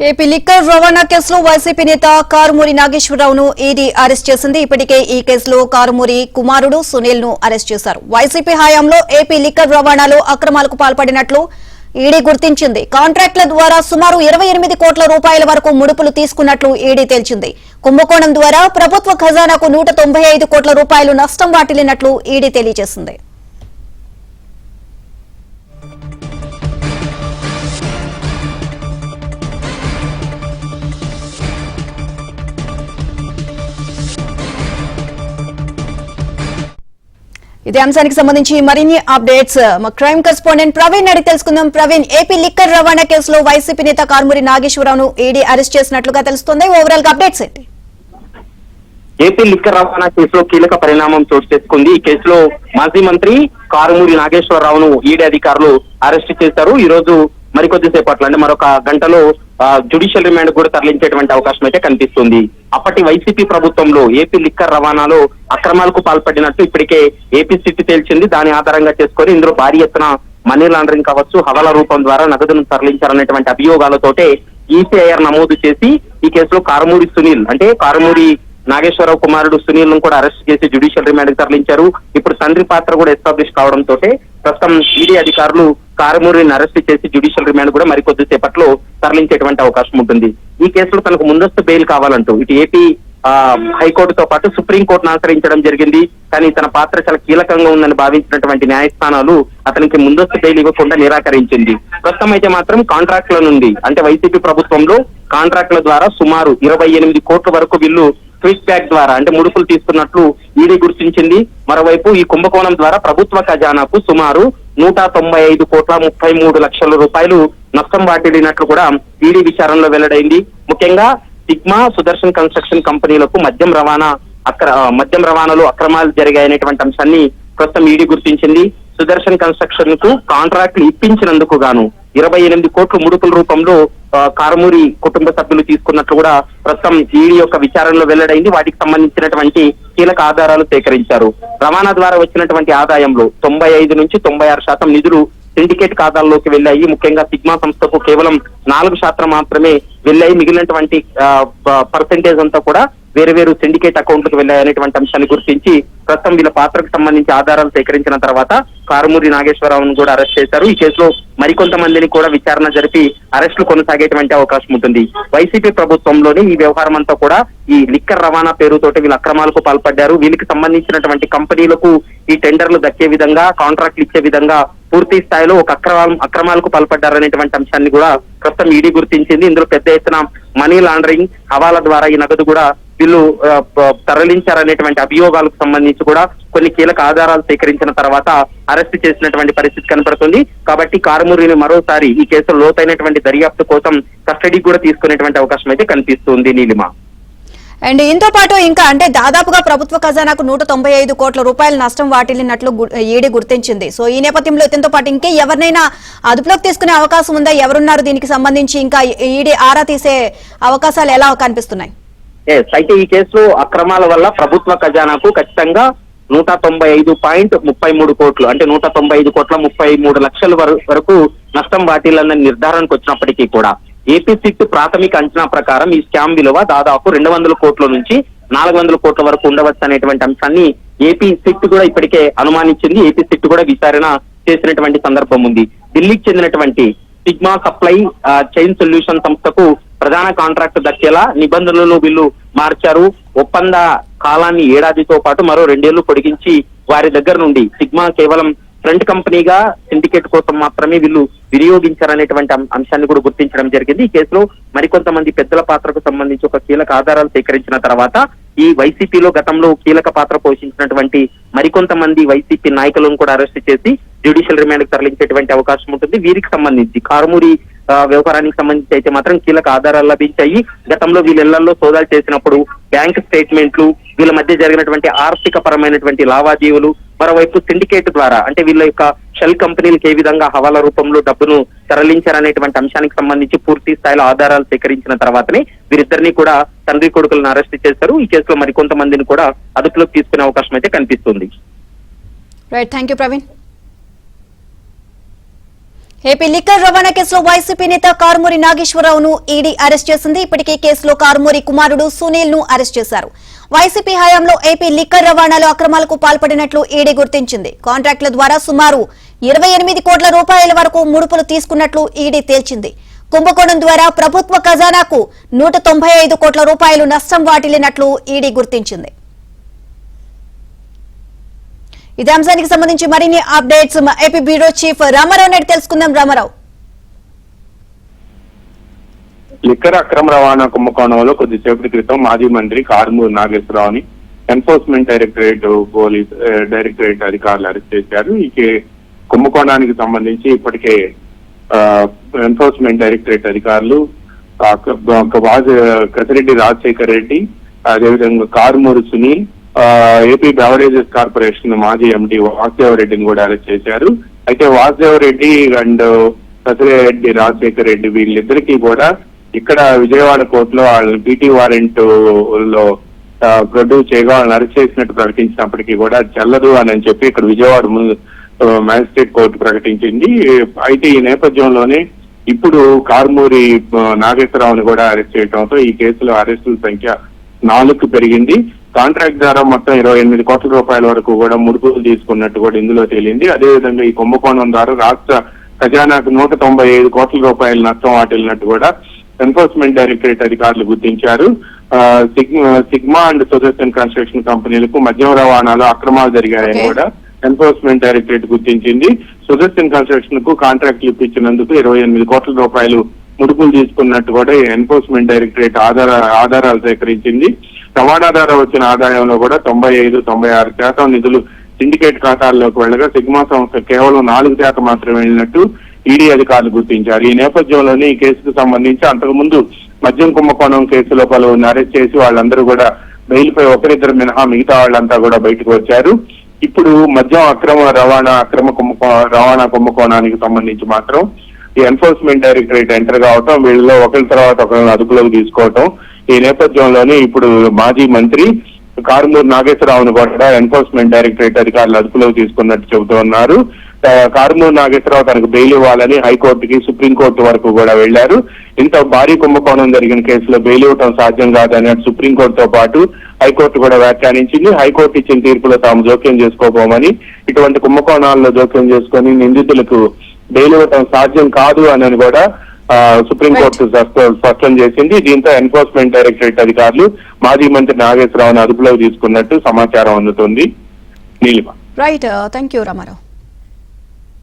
AP liquor రవాణా కేసులో YCP నేత కారుమూరి నాగేశ్వరరావును ఈడీ అరెస్ట్ చేసింది. ఇప్పటికే ఈ కేసులో కారుమూరి కుమారుడు సునీల్ ను అరెస్ట్ చేశారు. వైసీపీ హయాంలో ఏపీ లిక్కర్ రవాణాలో అక్రమాలకు పాల్పడినట్లు ఈడీ గుర్తించింది. కాంట్రాక్టుల ద్వారా సుమారు 28 కోట్ల రూపాయల వరకు ముడుపులు తీసుకున్నట్లు ఈడీ తేల్చింది. కుంభకోణం ద్వారా ప్రభుత్వ ఖజానాకు 195 కోట్ల రూపాయలు నష్టం వాటిల్లినట్లు ఈడీ తెలియజేసింది. ఇదే అంశానికి సంబంధించి మరిన్ని అప్డేట్స్ మా క్రైమ్ కరెస్పాండెంట్ ప్రవీణ్ అడిగి తెలుసుకుందాం. ప్రవీణ్, ఏపీ లిక్కర్ రవాణా కేసులో వైసీపీ నేత కారుమూరి నాగేశ్వరరావును ఈడీ అరెస్ట్ చేసినట్లుగా తెలుస్తోంది. ఓవరాల్ గా అప్డేట్స్ ఏంటి? ఏపీ లిక్కర్ రవాణా కేసులో కీలక పరిణామం చోటు చేసుకుంది. ఈ కేసులో మాజీ మంత్రి కారుమూరి నాగేశ్వరరావును ఈడీ అధికారులు అరెస్ట్ చేశారు. ఈ రోజు మరికొద్ది సేపట్లో అంటే మరొక గంటలో జ్యుడిషియల్ రిమాండ్ కూడా తరలించేటువంటి అవకాశం అయితే కనిపిస్తుంది. అప్పటి వైసీపీ ప్రభుత్వంలో ఏపీ లిక్కర్ రవాణాలో అక్రమాలకు పాల్పడినట్టు ఇప్పటికే ఏపీ సిట్ తేల్చింది. దాని ఆధారంగా చేసుకొని ఇందులో భారీ ఎత్తున మనీ లాండరింగ్ కావచ్చు, హవాలా రూపం ద్వారా నగదును తరలించారనేటువంటి అభియోగాలతోటే ఈసీఐఆర్ నమోదు చేసి ఈ కేసులో కారుమూరి సునీల్ అంటే కారుమూరి నాగేశ్వరరావు కుమారుడు సునీల్ ను కూడా అరెస్ట్ చేసి జ్యుడిషియల్ రిమాండ్ తరలించారు. ఇప్పుడు తండ్రి పాత్ర కూడా ఎస్టాబ్లిష్ కావడంతో ప్రస్తుతం ఈడీ అధికారులు కారుమూరిని అరెస్ట్ చేసి జ్యుడిషియల్ రిమాండ్ కూడా మరికొద్ది సేపట్లో తరలించేటువంటి అవకాశం ఉంటుంది. ఈ కేసులో తనకు ముందస్తు బెయిల్ కావాలంటూ ఇటు ఏపీ హైకోర్టుతో పాటు సుప్రీంకోర్టును ఆశ్రయించడం జరిగింది. కానీ తన పాత్ర చాలా కీలకంగా ఉందని భావించినటువంటి న్యాయస్థానాలు అతనికి ముందస్తు బెయిల్ ఇవ్వకుండా నిరాకరించింది. ప్రస్తుతం అయితే మాత్రం కాంట్రాక్టుల నుండి అంటే వైసీపీ ప్రభుత్వంలో కాంట్రాక్టుల ద్వారా సుమారు 28 కోట్ల వరకు వీళ్ళు స్విచ్ బ్యాక్ ద్వారా అంటే ముడుపులు తీసుకున్నట్లు ఈడీ గుర్తించింది. మరోవైపు ఈ కుంభకోణం ద్వారా ప్రభుత్వ ఖజానాకు సుమారు 195 కోట్ల 33 లక్షల రూపాయలు నష్టం వాటిల్లినట్లు కూడా ఈడీ విచారణలో వెల్లడైంది. ముఖ్యంగా సిగ్మా, సుదర్శన్ కన్స్ట్రక్షన్ కంపెనీలకు మద్యం రవాణాలో అక్రమాలు జరిగాయనేటువంటి అంశాన్ని ప్రస్తుతం ఈడీ గుర్తించింది. సుదర్శన్ కన్స్ట్రక్షన్ కు కాంట్రాక్టులు ఇప్పించినందుకు గాను 28 కోట్ల ముడుపుల రూపంలో కారుమూరి కుటుంబ సభ్యులు తీసుకున్నట్లు కూడా ప్రస్తుతం ఈడీ యొక్క విచారణలో వెల్లడైంది. వాటికి సంబంధించినటువంటి కీలక ఆధారాలు సేకరించారు. రవాణా ద్వారా వచ్చినటువంటి ఆదాయంలో 95 నుంచి 96% నిధులు సిండికేట్ ఖాతాల్లోకి వెళ్లాయి. ముఖ్యంగా సిగ్మా సంస్థకు కేవలం 4% మాత్రమే వెళ్లాయి. మిగిలినటువంటి పర్సెంటేజ్ అంతా కూడా వేరు వేరు సిండికేట్ అకౌంట్లకు వెళ్లాయనేటువంటి అంశాన్ని గుర్తించి ప్రస్తుతం వీళ్ళ పాత్రకు సంబంధించి ఆధారాలు సేకరించిన తర్వాత కారుమూరి నాగేశ్వరరావును కూడా అరెస్ట్ చేశారు. ఈ కేసులో మరికొంతమందిని కూడా విచారణ జరిపి అరెస్టులు కొనసాగేటువంటి అవకాశం ఉంటుంది. వైసీపీ ప్రభుత్వంలోని ఈ వ్యవహారం అంతా కూడా ఈ లిక్కర్ రవాణా పేరుతోటి వీళ్ళు అక్రమాలకు పాల్పడ్డారు. వీళ్ళకి సంబంధించినటువంటి కంపెనీలకు ఈ టెండర్లు దక్కే విధంగా, కాంట్రాక్ట్లు ఇచ్చే విధంగా పూర్తి స్థాయిలో ఒక అక్రమాలకు పాల్పడ్డారనేటువంటి అంశాన్ని కూడా ప్రస్తుతం ఈడీ గుర్తించింది. ఇందులో పెద్ద ఎత్తున మనీ లాండరింగ్, హవాలా ద్వారా ఈ నగదు కూడా వీళ్ళు తరలించారనేటువంటి అభియోగాలకు సంబంధించి కూడా కొన్ని కీలక ఆధారాలు సేకరించిన తర్వాత అరెస్ట్ చేసినటువంటి పరిస్థితి కనపడుతుంది. కాబట్టి కారుమూరిని మరోసారి ఈ కేసులో లోతైనటువంటి దర్యాప్తు కోసం కస్టడీకి కూడా తీసుకునేటువంటి అవకాశం అయితే కనిపిస్తుంది. నీలిమ అండ్ ఇంతో పాటు ఇంకా అంటే దాదాపుగా ప్రభుత్వ ఖజానాకు 195 కోట్ల రూపాయల నష్టం వాటిల్లినట్లు ఈడీ గుర్తించింది. సో ఈ నేపథ్యంలో ఇతనితో పాటు ఇంకే ఎవరినైనా అదుపులోకి తీసుకునే అవకాశం ఉందా? ఎవరున్నారు దీనికి సంబంధించి? ఇంకా ఈడీ ఆరా తీసే అవకాశాలు ఎలా కనిపిస్తున్నాయి? అయితే ఈ కేసులో అక్రమాల వల్ల ప్రభుత్వ ఖజానాకు ఖచ్చితంగా 195.33 కోట్లు అంటే 195 కోట్ల 33 లక్షల వరకు నష్టం వాటిల్లని నిర్ధారణకు వచ్చినప్పటికీ కూడా ఏపీ సిట్ ప్రాథమిక అంచనా ప్రకారం ఈ స్కామ్ విలువ దాదాపు 200 కోట్ల నుంచి 400 కోట్ల వరకు ఉండవచ్చు అనేటువంటి అంశాన్ని ఏపీ సిట్ కూడా ఇప్పటికే అనుమానించింది. ఏపీ సిట్ కూడా విచారణ చేసినటువంటి సందర్భం ఉంది. ఢిల్లీకి చెందినటువంటి సిగ్మా సప్లై చైన్ సొల్యూషన్ సంస్థకు ప్రధాన కాంట్రాక్ట్ దక్కేలా నిబంధనలను వీళ్ళు మార్చారు. ఒప్పంద కాలాన్ని ఏడాదితో పాటు మరో 2 ఏళ్లు పొడిగించి వారి దగ్గర నుండి సిగ్మా కేవలం ఫ్రంట్ కంపెనీగా సిండికేట్ కోసం మాత్రమే వీళ్ళు వినియోగించారనేటువంటి అంశాన్ని కూడా గుర్తించడం జరిగింది. ఈ కేసులో మరికొంతమంది పెద్దల పాత్రకు సంబంధించి ఒక కీలక ఆధారాలు సేకరించిన తర్వాత ఈ వైసీపీలో గతంలో కీలక పాత్ర పోషించినటువంటి మరికొంతమంది వైసీపీ నాయకులను కూడా అరెస్ట్ చేసి జ్యుడిషియల్ రిమాండ్ కు తరలించేటువంటి అవకాశం ఉంటుంది. వీరికి సంబంధించి కారుమూరి వ్యవహారానికి సంబంధించి అయితే మాత్రం కీలక ఆధారాలు లభించాయి. గతంలో వీళ్ళల్లో సోదాలు చేసినప్పుడు బ్యాంక్ స్టేట్మెంట్లు, వీళ్ళ మధ్య జరిగినటువంటి ఆర్థిక పరమైనటువంటి లావాదేవీలు, మరోవైపు సిండికేట్ ద్వారా అంటే వీళ్ళ యొక్క షెల్ కంపెనీలకు ఏ విధంగా హవాలా రూపంలో డబ్బును తరలించారనేటువంటి అంశానికి సంబంధించి పూర్తి స్థాయిలో ఆధారాలు సేకరించిన తర్వాతనే వీరిద్దరిని కూడా తండ్రి కొడుకులను అరెస్ట్ చేశారు. ఈ కేసులో మరికొంతమందిని కూడా అదుపులోకి తీసుకునే అవకాశం అయితే కనిపిస్తుంది. Right, thank you Praveen. AP liquor రవాణా కేసులో వైసీపీ నేత కారుమూరి నాగేశ్వరరావును ఈడీ అరెస్ట్ చేసింది. ఇప్పటికే కేసులో కారుమూరి కుమారుడు సునీల్ ను అరెస్ట్ చేశారు. వైసీపీ హయాంలో ఏపీ లిక్కర్ రవాణాలో అక్రమాలకు పాల్పడినట్లు ఈడీ గుర్తించింది. కాంట్రాక్టుల ద్వారా సుమారు 28 కోట్ల రూపాయల వరకు ముడుపులు తీసుకున్నట్లు ఈడీ తేల్చింది. కుంభకోణం ద్వారా ప్రభుత్వ ఖజానాకు 195 కోట్ల రూపాయలు నష్టం వాటిల్లినట్లు ఈడీ గుర్తించింది. ఇదే అంశానికి సంబంధించి మరిన్ని అప్డేట్స్ మా AP bureau chief Ramarao Naidu తెలుసుకుందాం. రామారావు, లిక్కర్ అక్రమ రవాణా కుంభకోణంలో కొద్దిసేపటి క్రితం మాజీ మంత్రి కారుమూరి నాగేశ్వరరావుని ఎన్ఫోర్స్మెంట్ డైరెక్టరేట్ అధికారులు అరెస్ట్ చేశారు. ఈ కుంభకోణానికి సంబంధించి ఇప్పటికే ఎన్ఫోర్స్మెంట్ డైరెక్టరేట్ అధికారులు కసిరెడ్డి రాజశేఖర్ రెడ్డి, అదేవిధంగా Karumuri Sunil, AP beverages corporation మాజీ ఎండి వాసుదేవ రెడ్డిని కూడా అరెస్ట్ చేశారు. అయితే వాసుదేవ రెడ్డి అండ్ కసిరెడ్డి రాజశేఖర్ రెడ్డి వీళ్ళిద్దరికీ కూడా ఇక్కడ విజయవాడ కోర్టులో వాళ్ళని పీటీ వారెంట్ లో ప్రొడ్యూస్ చేయగా వాళ్ళని అరెస్ట్ చేసినట్టు ప్రకటించినప్పటికీ కూడా చెల్లదు అని చెప్పి ఇక్కడ విజయవాడ మ్యాజిస్ట్రేట్ కోర్టు ప్రకటించింది. అయితే ఈ నేపథ్యంలోనే ఇప్పుడు కారుమూరి నాగేశ్వరరావుని కూడా అరెస్ట్ చేయడంతో ఈ కేసులో అరెస్టుల సంఖ్య 4కు పెరిగింది. కాంట్రాక్ట్ ద్వారా మొత్తం 28 కోట్ల రూపాయల వరకు కూడా ముడుపులు తీసుకున్నట్టు కూడా ఇందులో తేలింది. అదేవిధంగా ఈ కుంభకోణం ద్వారా రాష్ట్ర ఖజానాకు 195 కోట్ల రూపాయల నష్టం వాటిల్లినట్టు కూడా ఎన్ఫోర్స్మెంట్ డైరెక్టరేట్ అధికారులు గుర్తించారు. సిగ్మా అండ్ సుదర్శన్ కన్స్ట్రక్షన్ కంపెనీలకు మద్యం రవాణాలో అక్రమాలు జరిగాయని కూడా ఎన్ఫోర్స్మెంట్ డైరెక్టరేట్ గుర్తించింది. సుదర్శన్ కన్స్ట్రక్షన్ కు కాంట్రాక్ట్లు ఇప్పించినందుకు 28 కోట్ల రూపాయలు ముడుపులు తీసుకున్నట్టు కూడా ఎన్ఫోర్స్మెంట్ డైరెక్టరేట్ ఆధారాలు సేకరించింది. రవాణా ద్వారా వచ్చిన ఆదాయంలో కూడా 95-96% నిధులు సిండికేట్ ఖాతాల్లోకి వెళ్ళగా సిగ్మా సంస్థ కేవలం 4% మాత్రమే వెళ్ళినట్టు ఈడీ అధికారులు గుర్తించారు. ఈ నేపథ్యంలోనే ఈ కేసుకు సంబంధించి అంతకుముందు మద్యం కుంభకోణం కేసులో పలువురిని అరెస్ట్ చేసి వాళ్ళందరూ కూడా బెయిల్పై ఒకరిద్దరు మినహా మిగతా వాళ్ళంతా కూడా బయటకు వచ్చారు. ఇప్పుడు మద్యం రవాణా కుంభకోణానికి సంబంధించి మాత్రం ఈ ఎన్ఫోర్స్మెంట్ డైరెక్టరేట్ ఎంటర్ కావటం, వీళ్ళలో ఒకరి తర్వాత ఒకరిని అదుపులోకి తీసుకోవటం, ఈ నేపథ్యంలోనే ఇప్పుడు మాజీ మంత్రి కారుమూరి నాగేశ్వరరావును కూడా ఎన్ఫోర్స్మెంట్ డైరెక్టరేట్ అధికారులు అదుపులోకి తీసుకున్నట్టు చెబుతున్నారు. కారుమూరి నాగేశ్వరరావు తనకు బెయిల్ ఇవ్వాలని హైకోర్టుకి, సుప్రీంకోర్టు వరకు కూడా వెళ్లారు. ఇంత భారీ కుంభకోణం జరిగిన కేసులో బెయిల్ ఇవ్వడం సాధ్యం కాదని సుప్రీంకోర్టుతో పాటు హైకోర్టు కూడా వ్యాఖ్యానించింది. హైకోర్టు ఇచ్చిన తీర్పులో తాము జోక్యం చేసుకోబోమని, ఇటువంటి కుంభకోణాల్లో జోక్యం చేసుకుని నిందితులకు బెయిల్ ఇవ్వడం సాధ్యం కాదు అని కూడా సుప్రీంకోర్టు స్పష్టం చేసింది. దీంతో ఎన్ఫోర్స్మెంట్ డైరెక్టరేట్ అధికారులు మాజీ మంత్రి నాగేశ్వరరావును అదుపులోకి తీసుకున్నట్టు సమాచారం అందుతుంది. Neelima. Right, thank you Ramarao.